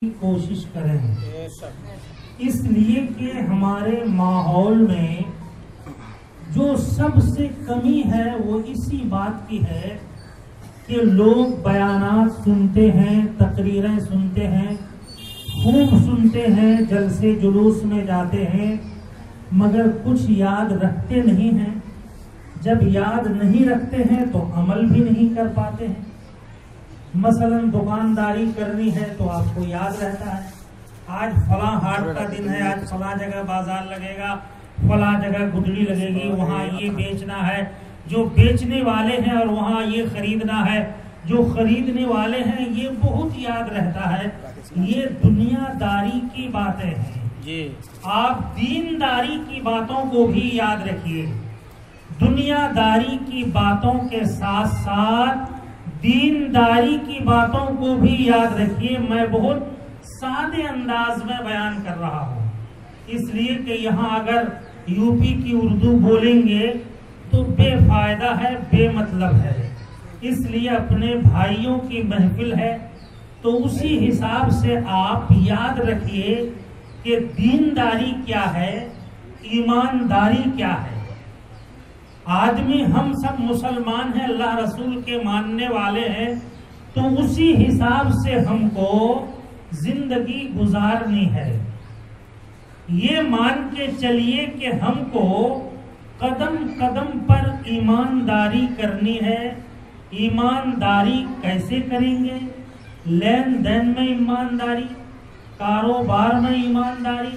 کی کوشش کریں، اس لیے کہ ہمارے ماحول میں جو سب سے کمی ہے وہ اسی بات کی ہے کہ لوگ بیانات سنتے ہیں، تقریریں سنتے ہیں، خوب سنتے ہیں، جلسے جلوس میں جاتے ہیں، مگر کچھ یاد رکھتے نہیں ہیں۔ جب یاد نہیں رکھتے ہیں تو عمل بھی نہیں کر پاتے ہیں۔ مثلا دکانداری کرنی ہے تو آپ کو یاد رہتا ہے آج فلاں ہاٹ کا دن ہے، آج فلاں جگہ بازار لگے گا، فلاں جگہ گڈلی لگے گی، وہاں یہ بیچنا ہے، جو بیچنے والے ہیں، اور وہاں یہ خریدنا ہے، جو خریدنے والے ہیں، یہ بہت یاد رہتا ہے۔ یہ دنیا داری کی باتیں ہیں۔ آپ دینداری کی باتوں کو بھی یاد رکھیے۔ دنیا داری کی باتوں کے ساتھ ساتھ دینداری کی باتوں کو بھی یاد رکھیے۔ میں بہت سادے انداز میں بیان کر رہا ہوں، اس لیے کہ یہاں اگر یوپی کی اردو بولیں گے تو بے فائدہ ہے، بے مطلب ہے۔ اس لیے اپنے بھائیوں کی محفل ہے تو اسی حساب سے آپ یاد رکھیے کہ دینداری کیا ہے، ایمانداری کیا ہے۔ آدمی ہم سب مسلمان ہیں، اللہ رسول کے ماننے والے ہیں، تو اسی حساب سے ہم کو زندگی گزارنی ہے۔ یہ مان کے چلیے کہ ہم کو قدم قدم پر ایمانداری کرنی ہے۔ ایمانداری کیسے کریں گے؟ لین دین میں ایمانداری، کاروبار میں ایمانداری،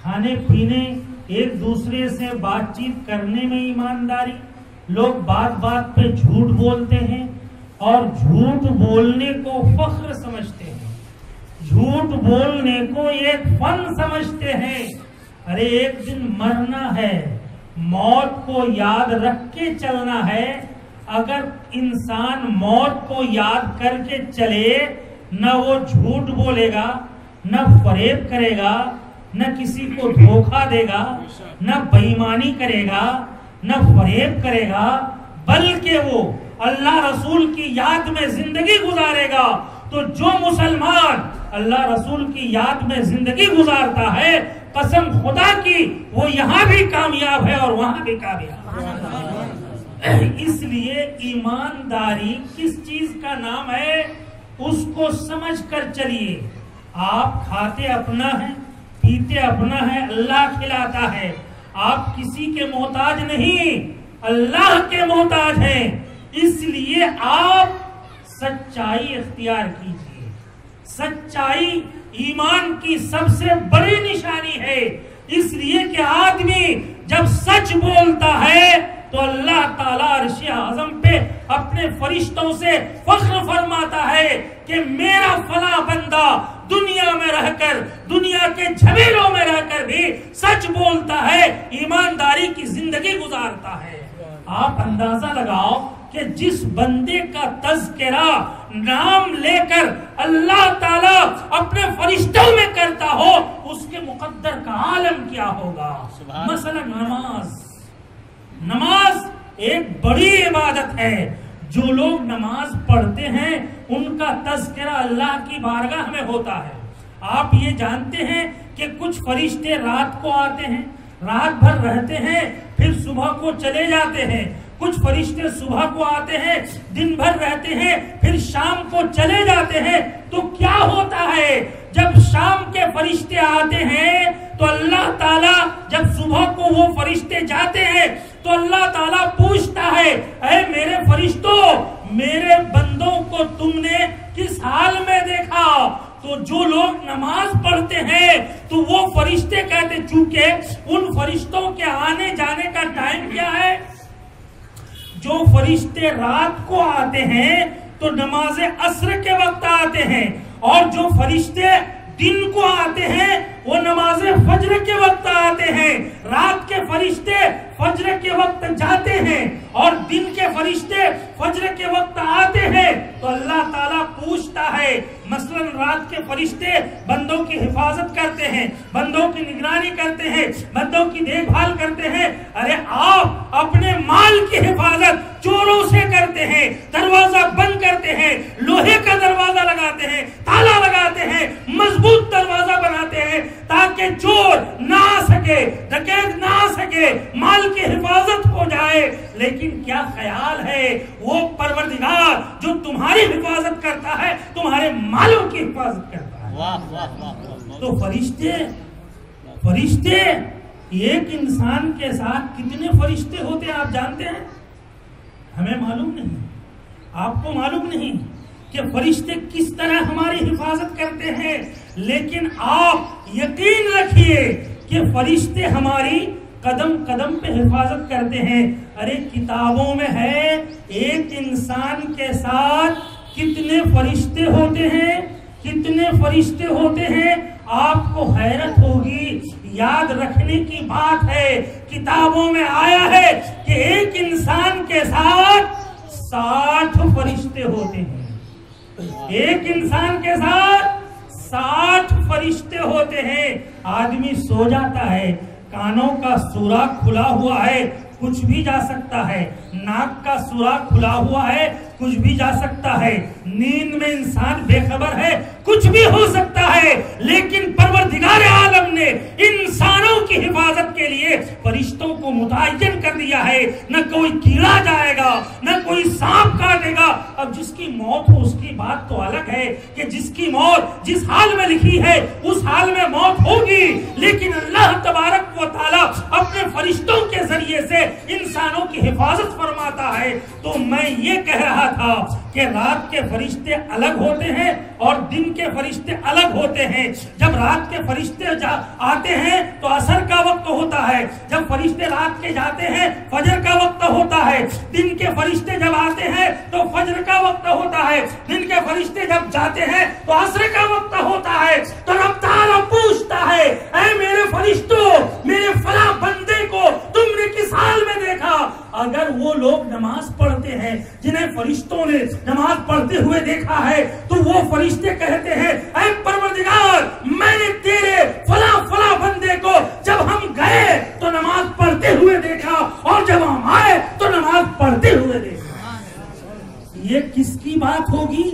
کھانے پینے، ایک دوسرے سے بات چیت کرنے میں ایمانداری۔ لوگ بات بات پہ جھوٹ بولتے ہیں اور جھوٹ بولنے کو فخر سمجھتے ہیں، جھوٹ بولنے کو ایک فن سمجھتے ہیں۔ ارے ایک دن مرنا ہے، موت کو یاد رکھ کے چلنا ہے۔ اگر انسان موت کو یاد کر کے چلے، نہ وہ جھوٹ بولے گا، نہ فریب کرے گا، نہ کسی کو دھوکہ دے گا، نہ بے ایمانی کرے گا، نہ فریب کرے گا، بلکہ وہ اللہ رسول کی یاد میں زندگی گزارے گا۔ تو جو مسلمان اللہ رسول کی یاد میں زندگی گزارتا ہے، قسم خدا کی وہ یہاں بھی کامیاب ہے اور وہاں بھی کامیاب ہے۔ اس لیے ایمانداری کس چیز کا نام ہے، اس کو سمجھ کر چلیے۔ آپ کھاتے اپنا ہے، پیتے اپنا ہے، اللہ کھلاتا ہے۔ آپ کسی کے محتاج نہیں، اللہ کے محتاج ہیں۔ اس لیے آپ سچائی اختیار کیجیے۔ سچائی ایمان کی سب سے بڑی نشانی ہے۔ اس لیے کہ آدمی جب سچ بولتا ہے تو اللہ تعالیٰ عرش اعظم پہ اپنے فرشتوں سے فخر فرماتا ہے کہ میرا فلاں بندہ دنیا میں رہ کر، دنیا کے جھمیلوں میں رہ کر بھی سچ بولتا ہے، ایمانداری کی زندگی گزارتا ہے۔ آپ اندازہ لگاؤ کہ جس بندے کا تذکرہ نام لے کر اللہ تعالیٰ اپنے فرشتوں میں کرتا ہو، اس کے مقدر کا عالم کیا ہوگا۔ مثلا نماز ایک بڑی عبادت ہے۔ جو لوگ نماز پڑھتے ہیں ان کا تذکرہ اللہ کی بارگاہ میں ہوتا ہے۔ آپ یہ جانتے ہیں کہ کچھ فرشتے رات کو آتے ہیں، رات بھر رہتے ہیں، پھر صبح کو چلے جاتے ہیں۔ کچھ فرشتے صبح کو آتے ہیں، دن بھر رہتے ہیں، پھر شام کو چلے جاتے ہیں۔ تو کیا ہوتا ہے جب شام کے فرشتے آتے ہیں تو اللہ تعالیٰ، جب صبح کو وہ فرشتے جاتے ہیں تو اللہ تعالیٰ پوچھتا ہے، اے میرے فرشتوں، میرے بندوں کو تم نے کس حال میں دیکھا؟ تو جو لوگ نماز پڑھتے ہیں تو وہ فرشتے کہتے، چونکہ ان فرشتوں کے آنے جانے کا ٹائم کیا ہے؟ جو فرشتے رات کو آتے ہیں تو نماز عصر کے وقت آتے ہیں، اور جو فرشتے دن کو آتے ہیں وہ نماز فجر کے وقت آتے ہیں، رات کے فرشتے فجر کے وقت جاتے ہیں اور دن کے فرشتے فجر کے وقت آتے ہیں، تو اللہ تعالیٰ پوچھتا ہے، مثلا رات کے فرشتے بندوں کی حفاظت کرتے ہیں، بندوں کی نگرانی کرتے ہیں، بندوں کی دیکھ بھال کرتے ہیں، ارے آپ اپنے مال کی حفاظت چوروں سے کرتے ہیں، دروازہ بند کرتے ہیں، لوہے کا دروازہ لگاتے ہیں، تالا لگاتے ہیں، مضبوط دروازہ بناتے ہیں تاکہ چور نہ آ سکے، ڈکیت نہ آ سکے، مال کی حفاظت ہو جائے۔ لیکن کیا خیال ہے وہ پروردگار جو تمہاری حفاظت کرتا ہے تمہارے مالوں کی حفاظت کرتا ہے؟ تو فرشتے ایک انسان کے ساتھ کتنے فرشتے ہوتے ہیں آپ جانتے ہیں؟ ہمیں معلوم نہیں، آپ کو معلوم نہیں کہ فرشتے کس طرح ہماری حفاظت کرتے ہیں، لیکن آپ یقین رکھیے کہ فرشتے ہماری قدم قدم پہ حفاظت کرتے ہیں۔ ارے کتابوں میں ہے ایک انسان کے ساتھ کتنے فرشتے ہوتے ہیں، کتنے فرشتے ہوتے ہیں، آپ کو حیرت ہوگی۔ یاد رکھنے کی بات ہے، کتابوں میں آیا ہے کہ ایک انسان کے ساتھ 60 فرشتے ہوتے ہیں، ایک انسان کے ساتھ 60 فرشتے ہوتے ہیں۔ آدمی سو جاتا ہے، کانوں کا سوراخ کھلا ہوا ہے، کچھ بھی جا سکتا ہے، ناک کا سوراخ کھلا ہوا ہے، کچھ بھی جا سکتا ہے، نیند میں انسان بے خبر ہے، کچھ بھی ہو سکتا ہے، لیکن پروردگار عالم نے انسانوں کی حفاظت کے لیے فرشتوں کو متعین کر دیا ہے۔ نہ کوئی کیڑا جائے گا، نہ کوئی سانپ کاٹے گا۔ اب جس کی موت ہو اس کی بات تو الگ ہے کہ جس کی موت جس حال میں لکھی ہے اس حال میں موت ہوگی، لیکن اللہ تبارک و تعالی اپنے فرشتوں کے ذریعے سے انسانوں کی حفاظت فرماتا ہے۔ تو میں یہ کہہ رہا تھا کہ رات کے فرشتے الگ ہوتے ہیں اور دن کے فرشتے الگ ہوتے ہیں۔ جب رات کے فرشتے آتے ہیں تو عصر کا وقت ہوتا ہے، جب فرشتے رات کے جاتے ہیں فجر کا وقت ہوتا ہے، دن کے فرشتے جب آتے ہیں تو فجر کا وقت ہوتا ہے، دن کے فرشتے جب جاتے ہیں تو عصر کا وقت ہوتا ہے۔ تو رب تعالیٰ پوچھتا ہے، اے میرے فرشتوں، میرے فلاں بندے کو تم نے کس حال میں دیکھا؟ اگر وہ لوگ نماز پڑھتے ہیں جنہیں فرشتوں نے نماز پڑھتے ہوئے دیکھا ہے تو وہ فرشتے کہتے ہیں، اے پروردگار، میں نے تیرے فلاں فلاں بندے کو جب ہم گئے تو نماز پڑھتے ہوئے دیکھا اور جب ہم آئے تو نماز پڑھتے ہوئے دیکھا۔ یہ کس کی بات ہوگی،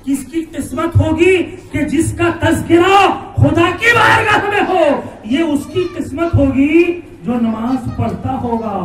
کس کی قسمت ہوگی کہ جس کا تذکرہ خدا کی بارگاہ میں ہو؟ یہ اس کی قسمت ہوگی جو نماز پڑھتا ہوگا،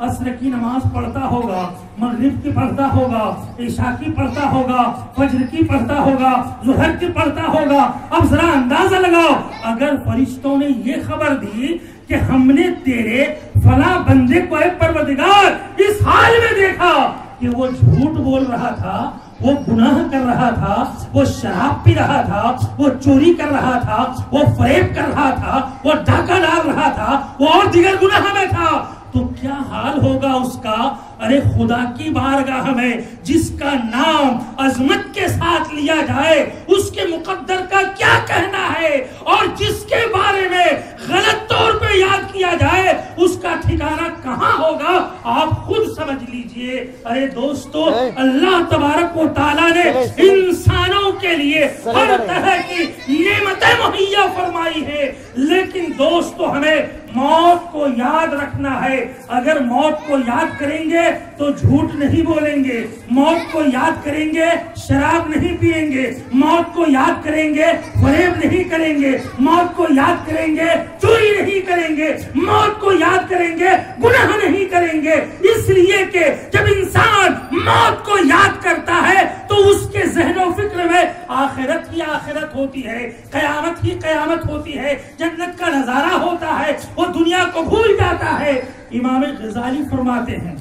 عصر کی نماز پڑھتا ہوگا، مغرب کی پڑھتا ہوگا، عشاء کی پڑھتا ہوگا، فجر کی پڑھتا ہوگا، ظہر کی پڑھتا ہوگا۔ اب ذرا اندازہ لگاؤ، اگر فرشتوں نے یہ خبر دی کہ ہم نے تیرے فلاں بندے کو اے پروردگار اس حال میں دیکھا کہ وہ جھوٹ بول رہا تھا، وہ گناہ کر رہا تھا، وہ شراب پی رہا تھا، وہ چوری کر رہا تھا، وہ فریب کر رہا تھا، وہ ڈاکہ ڈال رہا تھا، وہ اور دیگر گناہ میں تھا، تو کیا حال ہوگا اس کا؟ ارے خدا کی بارگاہ میں جس کا نام عظمت کے ساتھ لیا جائے اس کے مقدر کا کیا کہنا ہے، اور جس کے بارے میں غلط طور پہ یاد کیا جائے اس کا ٹھکانہ کہاں ہوگا؟ آپ خود سمجھ لیجئے۔ ارے دوستو، اللہ تبارک و تعالیٰ نے انسانوں کے لیے ہر طرح کی نعمتیں مہیا فرمائی ہے، لیکن دوستو ہمیں موت کو یاد رکھنا ہے۔ اگر موت کو یاد کریں گے تو جھوٹ نہیں بولیں گے، موت کو یاد کریں گے شراب نہیں پیئیں گے، موت کو یاد کریں گے فریب نہیں کریں گے، موت کو یاد کریں گے چوری نہیں کریں گے، موت کو یاد کریں گے گناہ نہیں کریں گے۔ اس لیے کہ جب انسان موت کو یاد کرتا ہے تو اس کے ذہن و فکر میں آخرت ہی آخرت ہوتی ہے، قیامت ہی قیامت ہوتی ہے، جنت کا نظارہ ہوتا ہے، وہ دنیا کو بھول جاتا ہے۔ امام غزالی فرماتے ہیں،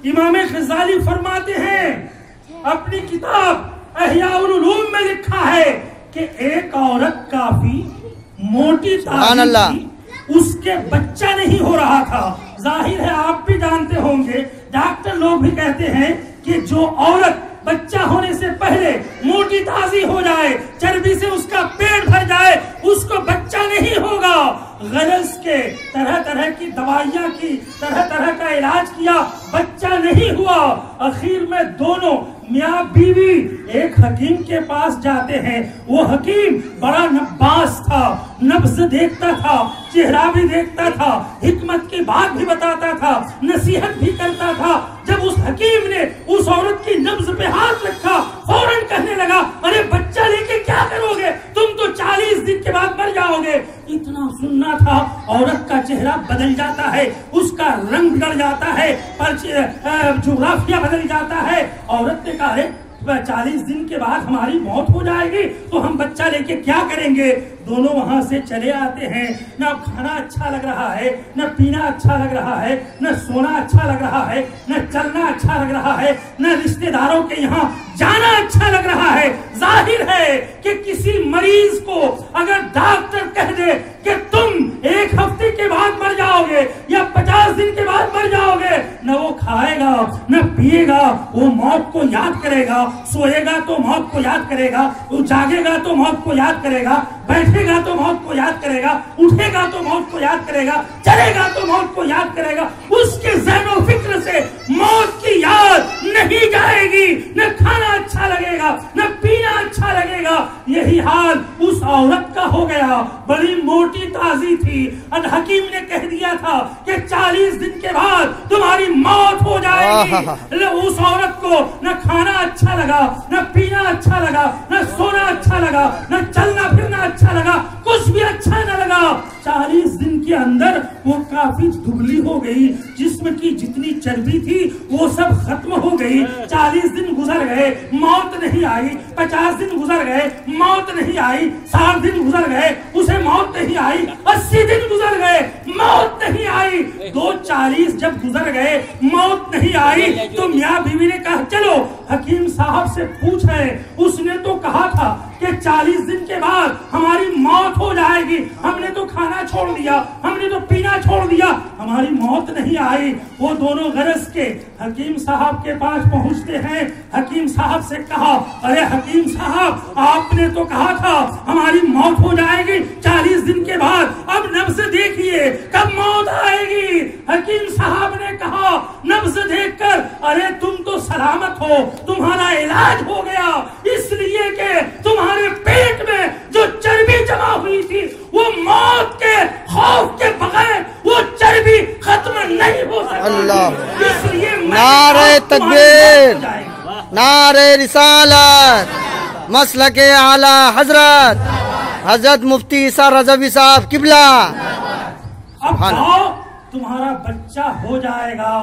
امام غزالی فرماتے ہیں اپنی کتاب احیاء العلوم میں لکھا ہے کہ ایک عورت کافی موٹی تھی، اس کے بچہ نہیں ہو رہا تھا۔ ظاہر ہے آپ بھی جانتے ہوں گے، ڈاکٹر لوگ بھی کہتے ہیں کہ جو عورت بچہ ہونے سے پہلے موٹی تازی ہو جائے، چربی سے اس کا پیٹ بھر جائے، اس کو غرض کے طرح طرح کی دوائیاں کی، طرح طرح کا علاج کیا، بچہ نہیں ہوا۔ آخر میں دونوں میاں بیوی ایک حکیم کے پاس جاتے ہیں۔ وہ حکیم بڑا نباس تھا، نبض دیکھتا تھا، چہرہ بھی دیکھتا تھا، حکمت کی بات بھی بتاتا تھا، نصیحت بھی کرتا تھا۔ جب اس حکیم نے اس عورت کی نبض پہ ہاتھ رکھا، فوراً کہنے لگا، ارے بچہ لے کے کیا کرو گے؟ تم تو 40 دن کے بعد مر جاؤ گے۔ اتنا سننا تھا، عورت کا چہرہ بدل جاتا ہے، اس کا رنگ بگڑ جاتا ہے، جغرافیہ بدل جاتا ہے۔ عورت نے کہا، 40 دن کے بعد ہماری موت ہو جائے گی تو ہم بچہ لے کے کیا کریں گے؟ دونوں وہاں سے چلے آتے ہیں۔ نہ کھانا اچھا لگ رہا ہے، نہ پینا اچھا لگ رہا ہے، نہ سونا اچھا لگ رہا ہے، نہ چلنا اچھا لگ رہا ہے، نہ رشتہ داروں کے یہاں جانا اچھا لگ رہا ہے۔ ظاہر ہے کہ کسی مریض کو اگر ڈاکٹر کہہ دے کہ تم 1 ہفتے کے بعد مر جاؤ گے یا 50 دن کے بعد مر جاؤ گے، نہ وہ کھائے گا نہ پیے گا، وہ موت کو یاد کرے گا۔ سوئے گا تو موت کو یاد کرے گا، وہ جاگے گا تو موت کو یاد کرے گا، بیٹھے گا تو موت کو یاد کرے گا، اٹھے گا تو موت کو یاد کرے گا، چلے گا تو موت کو یاد کرے گا۔ اس کے ذہن و فکر سے موت کی یاد نہیں جائے گی، نہ کھانا اچھا لگے گا، نہ پینا اچھا لگے گا۔ یہی حال اس عورت کا ہو گیا۔ بڑی موٹی تازی تھی، حکیم نے کہہ دیا تھا کہ 40 دن کے بعد تمہاری موت ہو جائے گی۔ اس عورت کو نہ کھانا اچھا لگا، نہ پینا اچھا لگا، نہ سونا اچھا لگا، نہ چلنا پھرنا اچھا لگا، کچھ بھی اچھا نہ لگا۔ 40 دن کے اندر وہ کافی دبلی ہو گئی، جسم کی جتنی چربی تھی وہ سب ختم ہو گئی۔ 40 دن گزر گئے، موت نہیں آئی۔ 50 دن گزر گئے، موت نہیں آئی۔ 60 دن گزر گئے، اسے موت نہیں آئی۔ 80 دن گزر گئے، موت نہیں آئی۔ 40 جب گزر گئے، موت نہیں آئی تو میاں بیوی نے کہا، چلو حکیم صاحب سے پوچھیں، اس نے تو کہا تھا کہ 40 دن کے بعد ہماری موت ہو جائے گی، ہم نے تو کھانا چھوڑ دیا، ہم نے تو پینا چھوڑ دیا، ہماری موت نہیں آئی۔ وہ دونوں غرض کے حکیم صاحب کے پاس پہنچتے ہیں۔ حکیم صاحب سے کہا، ارے حکیم صاحب، آپ نے تو کہا تھا ہماری موت ہو جائے گی 40 دن کے بعد، اب نبض دیکھیے کب موت آئے گی۔ حکیم صاحب نے کہا نبض دیکھ کر، ارے تم تو سلامت ہو، تمہارا علاج ہو گیا، اس لیے کہ تمہارے پیٹ میں جو چربی جمع ہوئی تھی وہ موت کے خوف کے بغیر وہ چربی ختم نہیں ہو سکتی۔ اللہ، اس لیے نعرہ تکبیر، نعرہ رسالت، مسلک اعلی حضرت مفتی عیسیٰ رضوی صاحب قبلہ۔ اب آؤ تمہارا بچہ ہو جائے گا۔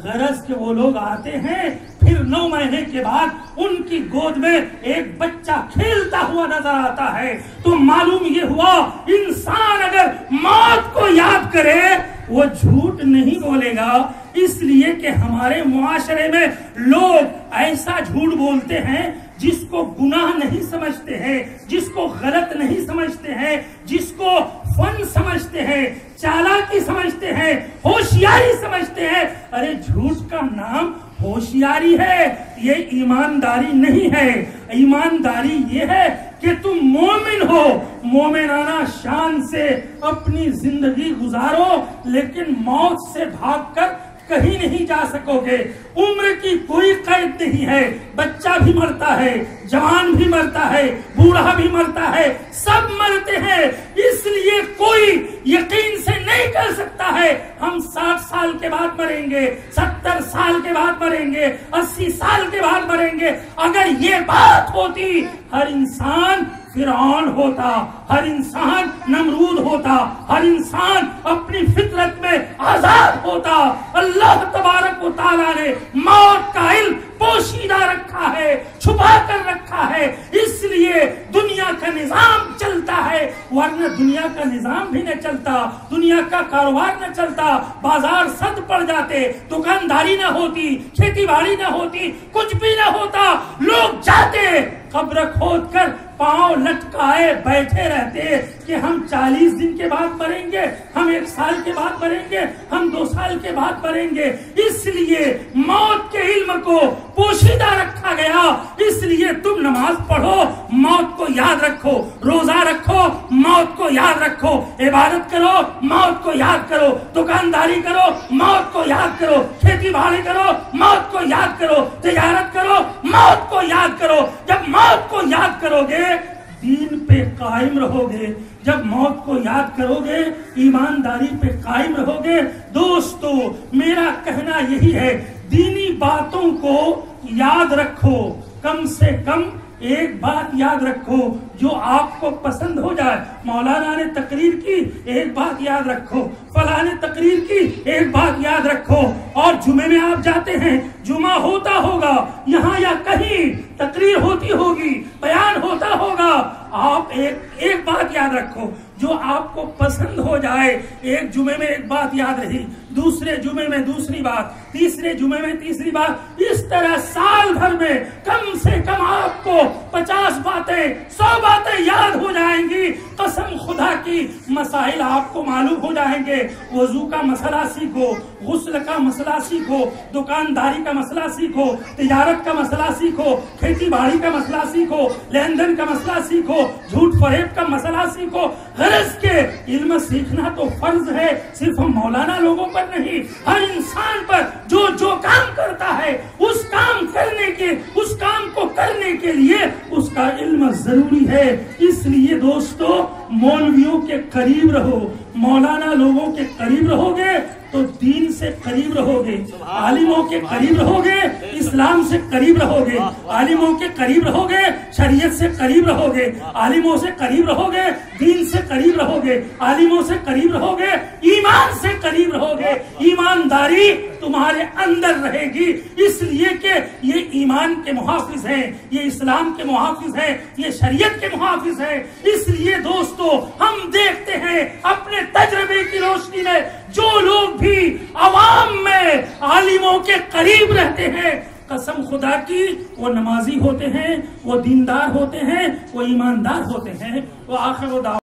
غرض کہ وہ لوگ آتے ہیں، پھر 9 مہینے کے بعد ان کی گود میں ایک بچہ کھیلتا ہوا نظر آتا ہے۔ تو معلوم یہ ہوا انسان اگر موت کو یاد کرے وہ جھوٹ نہیں بولے گا، اس لیے کہ ہمارے معاشرے میں لوگ ایسا جھوٹ بولتے ہیں جس کو گناہ نہیں سمجھتے ہیں، جس کو غلط نہیں سمجھتے ہیں، جس کو فن سمجھتے ہیں، چالاکی سمجھتے ہیں، ہوشیاری سمجھتے ہیں۔ ارے جھوٹ کا نام ہوشیاری ہے، یہ ایمانداری نہیں ہے۔ ایمانداری یہ ہے کہ تم مومن ہو، مومنانہ شان سے اپنی زندگی گزارو، لیکن موت سے بھاگ کر کہیں نہیں جا سکو گے۔ عمر کی کوئی قید نہیں ہے، بچہ بھی مرتا ہے، جوان بھی مرتا ہے، بوڑھا بھی مرتا ہے، سب مرتے ہیں۔ اس لیے کوئی یقین سے نہیں کر سکتا ہے ہم 60 سال کے بعد مریں گے، 70 سال کے بعد مریں گے، 80 سال کے بعد مریں گے۔ اگر یہ بات ہوتی ہر انسان فرعون ہوتا، ہر انسان نمرود ہوتا، ہر انسان اپنی فطرت میں آزاد ہوتا۔ اللہ تبارک و تعالیٰ نے موت کا علم پوشیدہ رکھا ہے، چھپا کر رکھا ہے، اس لیے دنیا کا نظام چلتا ہے، ورنہ دنیا کا نظام بھی نہ چلتا، دنیا کا کاروبار نہ چلتا، بازار سد پڑ جاتے، دکانداری نہ ہوتی، کھیتی باڑی نہ ہوتی، کچھ بھی نہ ہوتا۔ لوگ جاتے قبر کھود کر پاؤں لٹکائے بیٹھے رہتے کہ ہم 40 دن کے بعد مریں گے، ہم 1 سال کے بعد مریں گے، ہم 2 سال کے بعد مریں گے، اس لیے موت کے علم کو پوشیدہ رکھا گیا۔ اس لیے تم نماز پڑھو، موت کو یاد رکھو، روزہ رکھو، موت کو یاد رکھو، عبادت کرو، موت کو یاد کرو، دکانداری کرو، موت کو یاد کرو، کھیتی باڑی کرو، موت کو یاد کرو، تجارت کرو، موت کو یاد کرو۔ جب موت کو یاد کرو گے دین پہ قائم رہو گے، جب موت کو یاد کرو گے ایمانداری پہ قائم رہو گے۔ دوستو میرا کہنا یہی ہے، دینی باتوں کو یاد رکھو، کم سے کم ایک بات یاد رکھو جو آپ کو پسند ہو جائے۔ مولانا نے تقریر کی، ایک بات یاد رکھو، فلاں نے تقریر کی، ایک بات یاد رکھو، اور جمعے میں آپ جاتے ہیں، جمعہ ہوتا ہوگا یہاں یا کہیں تقریر ہوتی ہوگی، بیان ہوتا ہوگا، آپ ایک بات یاد رکھو جو آپ کو پسند ہو جائے۔ ایک جمعے میں ایک بات یاد رہی، دوسرے جمعے میں دوسری بات، تیسرے جمعے میں تیسری بات، اس طرح سال بھر میں کم سے کم آپ کو 50 باتیں 100 باتیں یاد ہو جائیں گی۔ قسم خدا کی مسائل آپ کو معلوم ہو جائیں گے۔ وضو کا مسئلہ سیکھو، غسل کا مسئلہ سیکھو، دکانداری کا مسئلہ سیکھو، تجارت کا مسئلہ سیکھو، کھیتی باڑی کا مسئلہ سیکھو، لین دین کا مسئلہ سیکھو، جھوٹ فریب کا مسئلہ سیکھو۔ غرض کے علم سیکھنا تو فرض ہے، صرف ہم مولانا لوگوں پر نہیں، ہر انسان پر جو کام کرتا ہے اس کام کو کرنے کے لیے اس کا علم ضروری ہے۔ اس لیے دوستو مولویوں کے قریب رہو، مولانا لوگوں کے قریب رہو گے تو دین سے قریب رہو گے، عالموں کے قریب رہو گے، اسلام سے قریب رہو گے، عالموں کے قریب رہو گے، شریعت سے قریب رہو گے، عالموں سے قریب رہو گے، دین سے قریب رہو گے، عالموں سے قریب رہو گے، ایمان سے قریب رہو گے، ایمانداری تمہارے اندر رہے گی۔ اس لیے کہ یہ ایمان کے محافظ ہیں، یہ اسلام کے محافظ ہیں، یہ شریعت کے محافظ ہیں۔ اس لیے دوستو ہم دیکھتے ہیں اپنے تجربے کی روشنی میں جو لوگ بھی عوام میں عالموں کے قریب رہتے ہیں، قسم خدا کی وہ نمازی ہوتے ہیں، وہ دیندار ہوتے ہیں، وہ ایماندار ہوتے ہیں۔ وہ آخر